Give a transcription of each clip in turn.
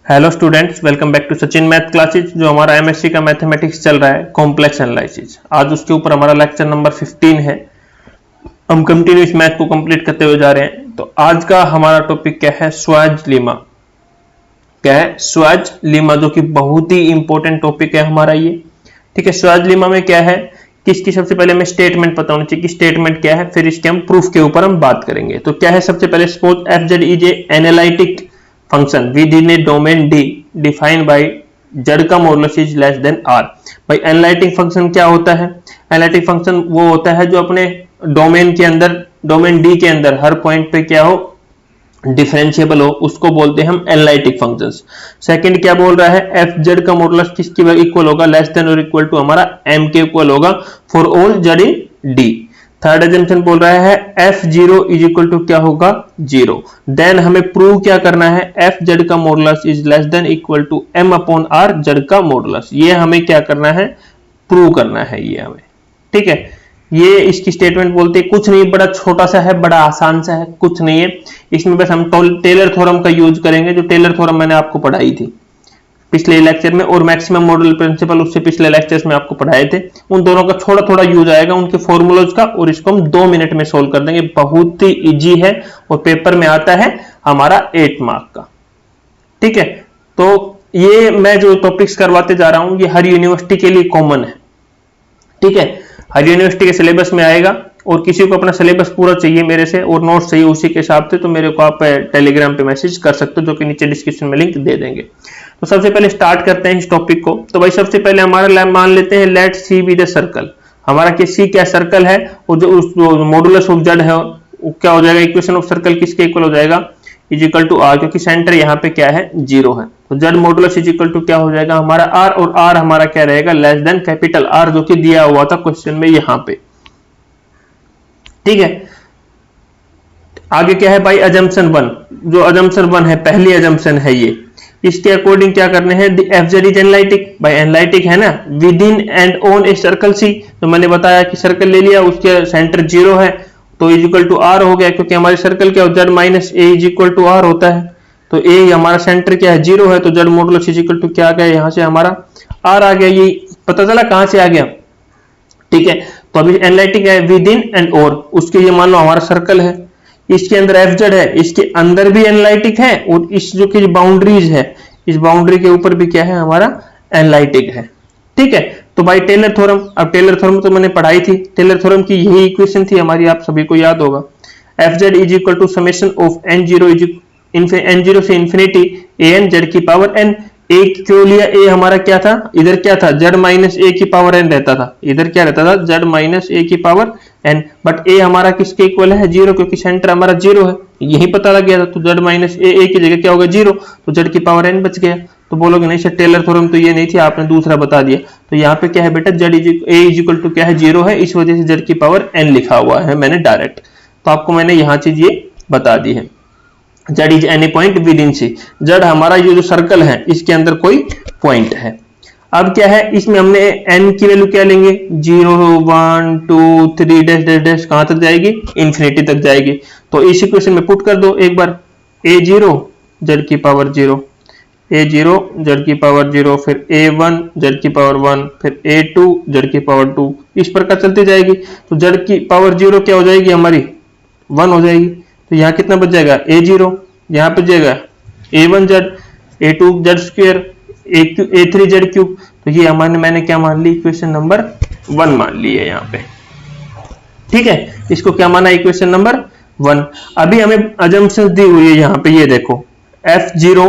Hello students, welcome back to Sachin math classes. जो हमारा MSc का मैथमेटिक्स चल रहा है कॉम्प्लेक्स एनालिसिस, आज उसके ऊपर हमारा लेक्चर नंबर 15 है। हम कंटिन्यूस मैथ को कंप्लीट करते हुए जा रहे हैं। तो आज का हमारा टॉपिक क्या है? Schwarz lemma. क्या है? श्वार्ट्ज लीमा, जो कि बहुत ही इंपॉर्टेंट टॉपिक है हमारा ये। ठीक है, श्वार्ट्ज लीमा में क्या है किसकी सबसे पहले हमें स्टेटमेंट पता होनी चाहिए कि स्टेटमेंट क्या है, फिर इसके हम प्रूफ के ऊपर हम बात करेंगे। तो क्या है सबसे पहले, suppose F Z is a analytic function within a domain D defined by Z का modulus is less than R. भाई एनालिटिक फंक्शन क्या होता है? एनालिटिक फंक्शन वो होता है जो अपने डोमेन के अंदर, डोमेन डी के अंदर हर पॉइंट पे क्या हो, डिफरेंशिएबल हो, उसको बोलते हैं हम एनालिटिक फंक्शंस। सेकंड क्या बोल रहा है, एफ जेड का मॉडुलस किसके इक्वल होगा? लेस देन और इक्वल टू हमारा एम के इक्वल होगा for all Z in D. Third assumption बोल रहा है F zero is equal to क्या होगा? जीरो। देन हमें प्रूव क्या करना है, एफ जेड का modulus is less than equal to M upon R Z का मॉडुलस। ये हमें क्या करना है? प्रूव करना है ये हमें। ठीक है, ये इसकी स्टेटमेंट बोलते हैं। कुछ नहीं, बड़ा छोटा सा है, बड़ा आसान सा है, कुछ नहीं है इसमें। बस हम टेलर थ्योरम का यूज करेंगे, जो टेलर थ्योरम मैंने आपको पढ़ाई थी पिछले लेक्चर में, और मैक्सिमम मॉडल प्रिंसिपल उससे पिछले लेक्चर्स में आपको पढ़ाए थे। उन दोनों का थोड़ा थोड़ा यूज आएगा, उनके फॉर्मूलाज का, और इसको हम 2 मिनट में सोल्व कर देंगे। बहुत ही इजी है और पेपर में आता है हमारा 8 मार्क का। ठीक है, तो ये मैं जो टॉपिक्स करवाते जा रहा हूं ये हर यूनिवर्सिटी के लिए कॉमन है। ठीक है, हर यूनिवर्सिटी के सिलेबस में आएगा। और किसी को अपना सिलेबस पूरा चाहिए मेरे से और नोट्स चाहिए उसी के हिसाब से, तो मेरे को आप टेलीग्राम पे मैसेज कर सकते हो, जो कि नीचे डिस्क्रिप्शन में लिंक दे देंगे। तो सबसे पहले स्टार्ट करते हैं इस टॉपिक को। तो भाई सबसे पहले हमारा मान लेते हैं let C be the circle. हमारा किसी क्या सर्कल है, और जो मॉडुलस ऑफ जेड है वो क्या हो जाएगा? इक्वेशन ऑफ सर्कल किसके इक्वल हो जाएगा? इज इक्वल टू आर, क्योंकि सेंटर यहाँ पे क्या है? जीरो है। तो Z modulus is equal to क्या हो जाएगा? हमारा आर, और आर हमारा क्या रहेगा? लेस देन कैपिटल आर, जो कि दिया हुआ था क्वेश्चन में यहाँ पे। ठीक है, आगे क्या है भाई? अजम्पशन 1, जो अजम्पशन 1 है, पहली अजम्पशन है ये। इसके अकॉर्डिंग क्या करने हैं? F Z is analytic. भाई एनालिटिक है ना, within and on a circle C. तो मैंने बताया कि सर्कल ले लिया, उसके सेंटर जीरो है, तो इज इक्वल टू आर हो गया, क्योंकि हमारे सर्कल क्या हो? Z minus A is equal to R होता है। तो ए हमारा सेंटर क्या है? जीरो है, तो Z modulus is equal to क्या आ गया? यहां से हमारा आर आ गया। ये पता चला कहां से आ गया? ठीक है, तो अभी एनालिटिक है विद इन एंड और, उसके ये मान लो हमारा सर्कल है, इसके अंदर एफ जेड है, इसके अंदर भी एनालिटिक है, और इस जो कि बाउंड्रीज है, इस बाउंड्री के ऊपर भी क्या है? हमारा एनालिटिक है। ठीक है, तो भाई टेलर थ्योरम, अब टेलर थ्योरम तो मैंने पढ़ाई थी। टेलर थ्योरम की यही इक्वेशन थी हमारी, आप सभी को याद होगा। F Z is equal to summation of N zero से इंफिनिटी ए एन जेड की पावर एन। ए क्यों लिया? ए हमारा क्या था? इधर क्या था? जेड माइनस ए की पावर एन रहता था। इधर क्या रहता था? जेड माइनस ए की पावर एन। बट ए हमारा किसके इक्वल है? जीरो, क्योंकि सेंटर हमारा जीरो है, यही पता लग गया था। तो जेड माइनस ए की जगह क्या होगा? जीरो, तो जेड की पावर एन बच गया। तो बोलोगे नहीं सर टेलर थ्योरम तो ये नहीं थी, आपने दूसरा बता दिया। तो यहाँ पे क्या है बेटा? Z A is equal to क्या है? जीरो है, इस वजह से जेड की पावर एन लिखा हुआ है मैंने डायरेक्ट। तो आपको मैंने यहाँ चीज ये बता दी है। Z is any point within C. Z हमारा ये जो सर्कल है इसके अंदर कोई पॉइंट है। अब क्या है इसमें हमने एन की वैल्यू क्या लेंगे? 0 1 2 3 डैश डैश डैश, कहां तक जाएगी? इंफिनिटी तक जाएगी। तो इस इक्वेशन में पुट कर दो एक बार। ए जीरो जेड की पावर 0, ए जीरो जेड की पावर 0, फिर ए वन जेड की पावर 1, फिर ए टू जेड की पावर 2, इस प्रकार चलती जाएगी। तो जेड की पावर 0 क्या हो जाएगी? हमारी 1 हो जाएगी। तो यहाँ कितना बच जाएगा? ए जीरो, यहाँ बच जाएगा A one Z, A two Z square, A three Z cube. तो ये हमारे मैंने क्या मान ली? इक्वेशन नंबर 1 मान ली है यहाँ पे। ठीक है, इसको क्या माना? Equation number 1। अभी हमें अजम्पशन दी हुई है यहाँ पे, ये देखो F zero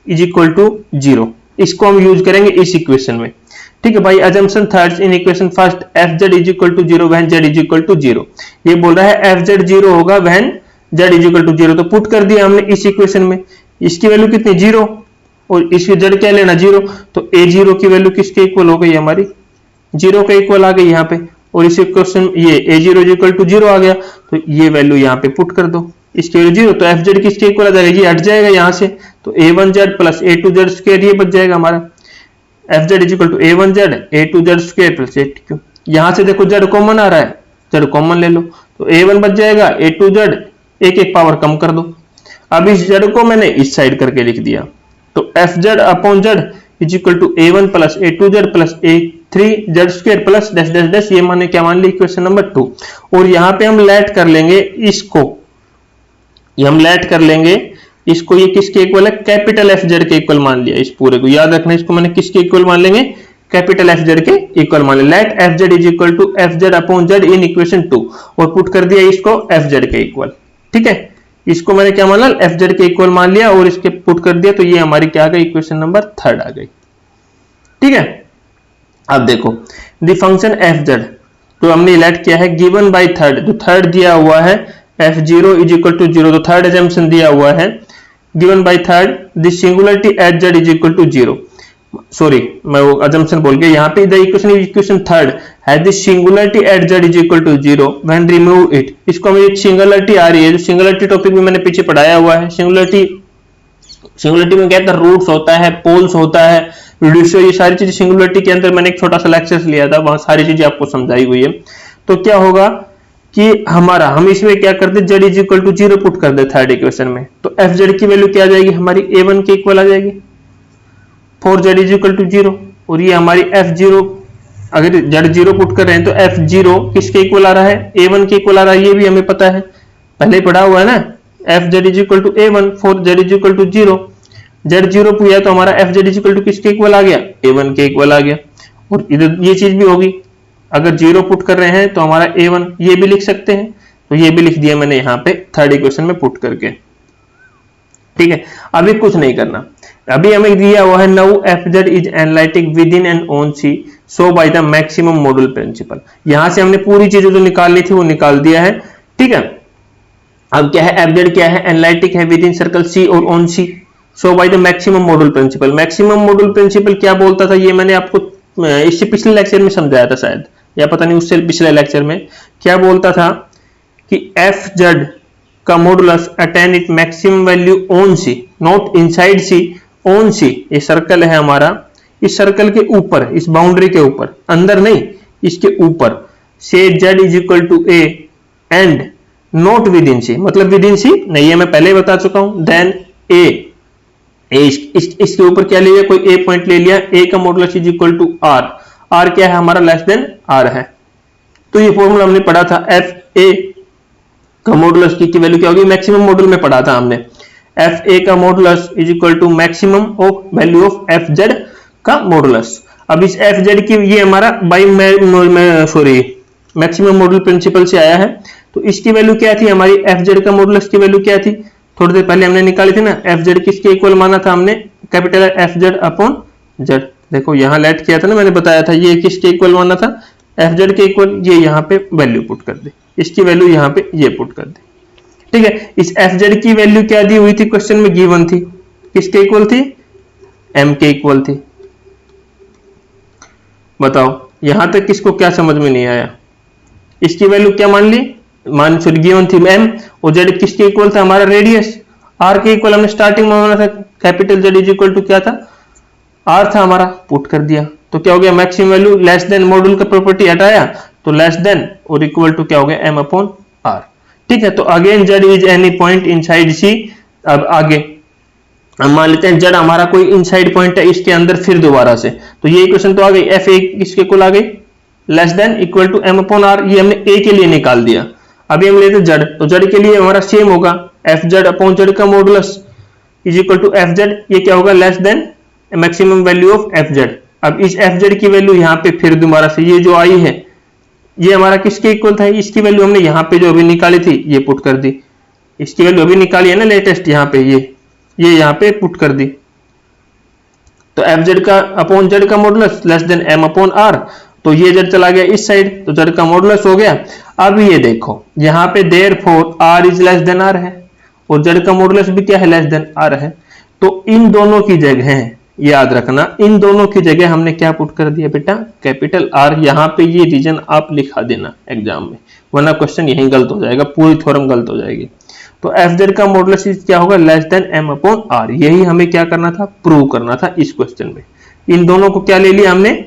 is equal to 0, इसको हम यूज करेंगे इस इक्वेशन में। ठीक है भाई, assumption third in equation first F Z is equal to 0 when Z is equal to 0। ये बोल रहा है एफ जेड 0 होगा when Z is equal to 0। तो पुट कर दिया हमने इस इक्वेशन में। इसकी वैल्यू कितनी? 0, और इसकी जेड क्या लेना? 0। तो ए जीरो की वैल्यू किसके इक्वल हो गई? हमारी 0 के इक्वल आ गई यहाँ पे। और इस इक्वेशन ये ए जीरो इज इक्वल टू 0 आ गया, तो ये वैल्यू यहाँ पे पुट कर दो। इसकी वैल्यू 0, तो एफ जेड किसके इक्वल आ जाएगी? हट जाएगा यहाँ से, तो A one Z plus A two Z square, ये बच जाएगा हमारा। F Z is equal to A one Z A two Z square plus A Q. यहाँ से देखो जेड कॉमन आ रहा है, जेड कॉमन ले लो, तो ए वन बच जाएगा, ए टू जेड एक एक पावर कम कर दो। अब इस जेड को मैंने इस साइड करके लिख दिया, तो F Z upon Z is equal to A one plus A two plus ए3 Z square plus dash dash dash, ये माने क्या मान ली इक्वेशन नंबर 2। और यहाँ पे हम लेट कर लेंगे इसको, ये हम लेट कर लेंगे इसको, ये किसके इक्वल है, कैपिटल एफ जेड के इक्वल मान लिया। इस पूरे को याद रखना, इसको मैंने किसके इक्वल मान लेंगे, कैपिटल एफ जेड के इक्वल मान लिया। Let F Z is equal to F Z upon Z in equation 2 और पुट कर दिया इसको एफ जेड के इक्वल। ठीक है, इसको मैंने क्या माना, एफ जेड के इक्वल मान लिया और इसके पुट कर दिया, तो ये हमारी क्या आ गई, इक्वेशन नंबर 3 आ गई। ठीक है, अब देखो द फंक्शन एफ जेड तो हमने लेट किया है गिवन बाय थर्ड, जो थर्ड दिया हुआ है F zero is equal to zero, तो थर्ड एजम्पशन दिया हुआ है given by third the singularity at Z is equal to zero. Sorry, मैं वो अजम्पशन बोल गया, यहाँ पे the equation third has the singularity at Z is equal to zero when remove it. इसको हमें एक सिंगुलरिटी आ रही है, जो सिंगुलरिटी टॉपिक भी मैंने पीछे पढ़ाया हुआ है। सिंगुलरिटी में क्या था, रूट्स होता है, पोल्स होता है, रिड्यूसर, ये सारी चीजें सिंगुलरिटी के अंदर मैंने एक छोटा सा लेक्चर लिया था, वहां सारी चीजें आपको समझाई हुई है। तो क्या होगा कि हम इसमें क्या करते, Z is equal to zero put कर दे थर्ड इक्वेशन में, तो एफ जेड की वैल्यू क्या आ जाएगी, हमारी ए1 के इक्वल आ जाएगी for Z is equal to zero. और ये हमारी एफ जीरो, अगर जेड जीरो पुट कर रहे हैं तो एफ जीरो किसके इक्वल आ रहा है, ए1 के इक्वल आ रहा है, ये भी हमें पता है, पहले ही पढ़ा हुआ है ना। F Z is equal to A one for Z is equal to zero, Z zero पूछा तो हमारा F Z is equal to किसके इक्वल आ गया, ए1 के इक्वल आ गया। और इधर ये चीज भी होगी, अगर जीरो पुट कर रहे हैं तो हमारा a1 ये भी लिख सकते हैं, तो ये भी लिख दिया मैंने यहाँ पे थर्ड इक्वेशन में पुट करके। ठीक है, अभी कुछ नहीं करना, अभी हमें दिया हुआ है now F Z is analytic within and on C so by the maximum modulus principle. यहां से हमने पूरी चीजें जो निकालनी थी वो निकाल दिया है। ठीक है, अब क्या है, एफ जेड क्या है, एनालिटिक है विद इन सर्कल सी और on C so by the maximum modulus principle. Maximum modulus principle क्या बोलता था, ये मैंने आपको इससे पिछले लेक्चर में समझाया था शायद, या पता नहीं उससे पिछले लेक्चर में क्या बोलता था कि एफ जेड का modulus attain it maximum value on C, not inside C, on C. ये सर्कल है हमारा, इस सर्कल के ऊपर, इस बाउंड्री के ऊपर, अंदर नहीं इसके ऊपर, से Z is equal to A and not within C, मतलब विद इन सी नहीं है, मैं पहले ही बता चुका हूं। देन ए इसके ऊपर क्या ले लिया, कोई ए पॉइंट ले लिया, ए का modulus is equal to R, R क्या है हमारा, लेस देन आर है। तो ये फॉर्मूला हमने पढ़ा था, एफ ए का मॉडुलस की वैल्यू क्या होगी, मैक्सिमम मॉडुल में पढ़ा था हमने, एफ ए का modulus is equal to maximum of value of F Z का मॉडुलस। अब इस एफ जेड की ये हमारा बाई मैक्सिमम मॉडुल प्रिंसिपल से आया है, तो इसकी वैल्यू क्या थी हमारी, एफ जेड का मॉडुलस की वैल्यू क्या थी, थोड़ी देर पहले हमने निकाली थी ना, एफ जेड किसके इक्वल माना था हमने, capital F Z upon Z. देखो यहां लेट किया था ना, मैंने बताया था ये किसके इक्वल माना था, एफ जेड के इक्वल, ये यहाँ पे वैल्यू पुट कर दे, इसकी वैल्यू यहाँ पे ये पुट कर दे। ठीक है, इस एफ जेड की वैल्यू क्या दी हुई थी, क्वेश्चन में गिवन थी, किसके इक्वल थी, एम के इक्वल थी। बताओ यहां तक किसको क्या समझ में नहीं आया, इसकी वैल्यू क्या मान ली, गिवन थी एम, और जेड किसके इक्वल था, हमारा रेडियस, आर के इक्वल हमने स्टार्टिंग में माना था, capital Z is equal to क्या था, आर था हमारा, पुट कर दिया, तो क्या हो गया, maximum value less than module का प्रॉपर्टी हटाया, तो लेस देन और इक्वल टू क्या हो गया, एम अपॉन आर। ठीक है, तो again Z is any point inside C. अब आगे हम मान लेते हैं जेड हमारा कोई इनसाइड पॉइंट है इसके अंदर, फिर दोबारा से, तो ये इक्वेशन तो आ गई, एफ ए किसके इक्वल आ गई, less than equal to M upon R, ये हमने ए के लिए निकाल दिया। अभी हम लेते जेड, तो जेड के लिए हमारा सेम होगा, एफ जेड अपॉन जेड का modulus is equal to F Z, ये क्या होगा, less than maximum value of F Z. अब इस एफ जेड की वैल्यू यहाँ पे फिर दोबारा से ये जो आई है, ये हमारा किसके इक्वल था, इसकी वैल्यू हमने यहाँ पे जो अभी निकाली थी ये पुट कर दी, इसकी वैल्यू अभी निकाली है ना लेटेस्ट, यहाँ पे ये यहाँ पे पुट कर दी, तो एफ जेड का अपॉन जेड का modulus less than M upon R, तो ये जेड चला गया इस साइड, तो जेड का मॉडुलस हो गया। अब ये देखो यहाँ पे therefore R is less than R है, और जेड का मॉडुलस भी क्या है, लेस देन आर है, तो इन दोनों की जगह याद रखना, इन दोनों की जगह हमने क्या पुट कर दिया बेटा, कैपिटल आर। यहाँ पे ये रीजन आप लिखा देना एग्जाम में, वरना क्वेश्चन यहीं गलत हो जाएगा, पूरी थ्योरम गलत हो जाएगी। तो एफ जेड का मॉडुलस क्या होगा, less than M upon R, यही हमें क्या करना था, प्रूव करना था इस क्वेश्चन में। इन दोनों को क्या ले लिया हमने,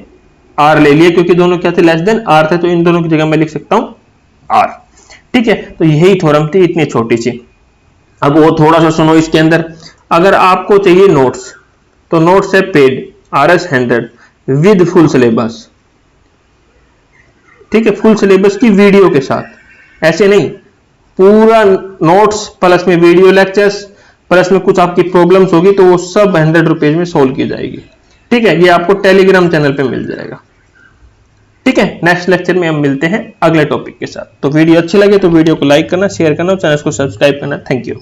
आर ले लिया, क्योंकि दोनों क्या थे, लेस देन आर थे, तो इन दोनों की जगह मैं लिख सकता हूं आर। ठीक है, तो यही थ्योरम थी, इतनी छोटी सी। अब वो थोड़ा सा सुनो इसके अंदर, अगर आपको चाहिए नोट्स, तो नोट्स है paid RS 100 with full syllabus, ठीक है, फुल सिलेबस की वीडियो के साथ, ऐसे नहीं, पूरा नोट्स प्लस में वीडियो लेक्चर्स प्लस में कुछ आपकी प्रॉब्लम्स होगी तो वो सब 100 रुपीज में सोल्व की जाएगी, ठीक है। ये आपको टेलीग्राम चैनल पे मिल जाएगा, ठीक है। नेक्स्ट लेक्चर में हम मिलते हैं अगले टॉपिक के साथ। तो वीडियो अच्छी लगे तो वीडियो को लाइक करना, शेयर करना और चैनल को सब्सक्राइब करना। Thank you.